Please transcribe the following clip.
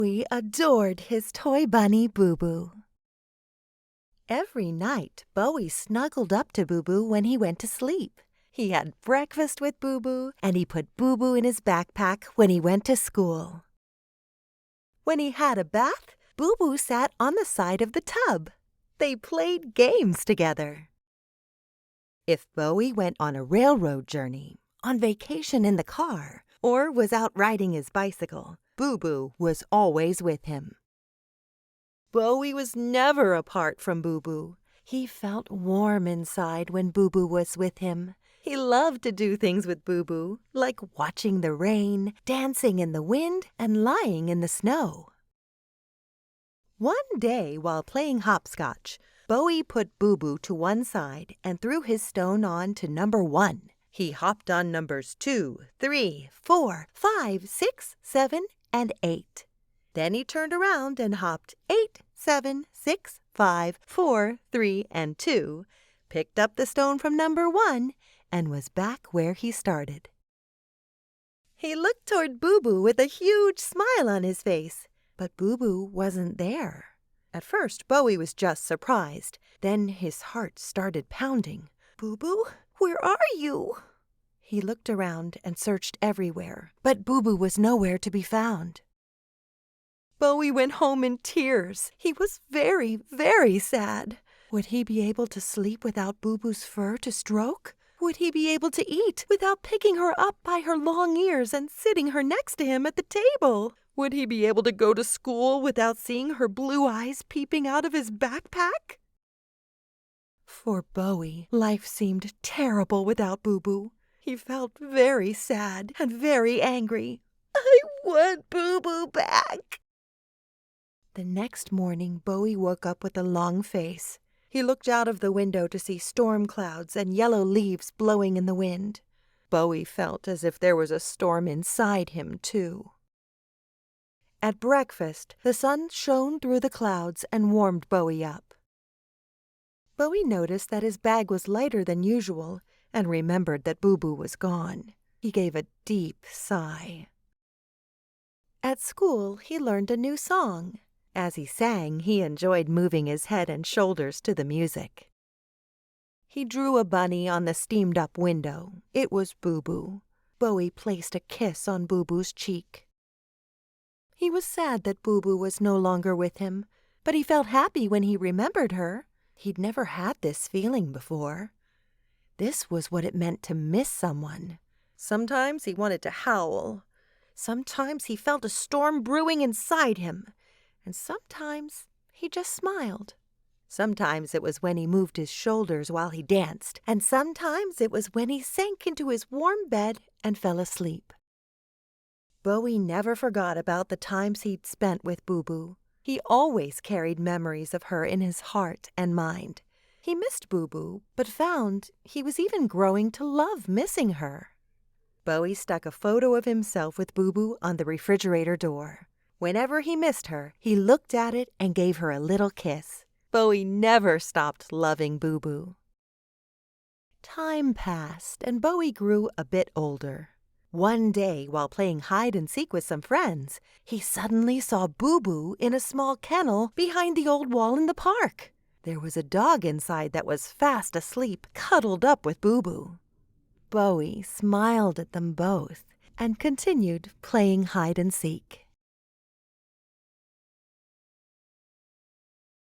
Bowie adored his toy bunny Boo Boo. Every night, Bowie snuggled up to Boo Boo when he went to sleep. He had breakfast with Boo Boo, and he put Boo Boo in his backpack when he went to school. When he had a bath, Boo Boo sat on the side of the tub. They played games together. If Bowie went on a railroad journey, on vacation in the car, or was out riding his bicycle, Boo Boo was always with him. Bowie was never apart from Boo Boo. He felt warm inside when Boo Boo was with him. He loved to do things with Boo Boo, like watching the rain, dancing in the wind, and lying in the snow. One day, while playing hopscotch, Bowie put Boo Boo to one side and threw his stone on to number 1. He hopped on numbers 2, 3, 4, 5, 6, 7, and 8. Then he turned around and hopped 8, 7, 6, 5, 4, 3, and 2, picked up the stone from number 1, and was back where he started. He looked toward Boo Boo with a huge smile on his face, but Boo Boo wasn't there. At first, Bowie was just surprised. Then his heart started pounding. "Boo Boo, where are you?" He looked around and searched everywhere, but Boo Boo was nowhere to be found. Bowie went home in tears. He was very, very sad. Would he be able to sleep without Boo Boo's fur to stroke? Would he be able to eat without picking her up by her long ears and sitting her next to him at the table? Would he be able to go to school without seeing her blue eyes peeping out of his backpack? For Bowie, life seemed terrible without Boo Boo. He felt very sad and very angry. "I want Boo Boo back." The next morning, Bowie woke up with a long face. He looked out of the window to see storm clouds and yellow leaves blowing in the wind. Bowie felt as if there was a storm inside him, too. At breakfast, the sun shone through the clouds and warmed Bowie up. Bowie noticed that his bag was lighter than usual and remembered that Boo Boo was gone. He gave a deep sigh. At school, he learned a new song. As he sang, he enjoyed moving his head and shoulders to the music. He drew a bunny on the steamed-up window. It was Boo Boo. Bowie placed a kiss on Boo Boo's cheek. He was sad that Boo Boo was no longer with him, but he felt happy when he remembered her. He'd never had this feeling before. This was what it meant to miss someone. Sometimes he wanted to howl. Sometimes he felt a storm brewing inside him. And sometimes he just smiled. Sometimes it was when he moved his shoulders while he danced, and sometimes it was when he sank into his warm bed and fell asleep. Bowie never forgot about the times he'd spent with Boo Boo. He always carried memories of her in his heart and mind. He missed Boo Boo, but found he was even growing to love missing her. Bowie stuck a photo of himself with Boo Boo on the refrigerator door. Whenever he missed her, he looked at it and gave her a little kiss. Bowie never stopped loving Boo Boo. Time passed, and Bowie grew a bit older. One day, while playing hide-and-seek with some friends, he suddenly saw Boo Boo in a small kennel behind the old wall in the park. There was a dog inside that was fast asleep, cuddled up with Boo Boo. Bowie smiled at them both and continued playing hide-and-seek.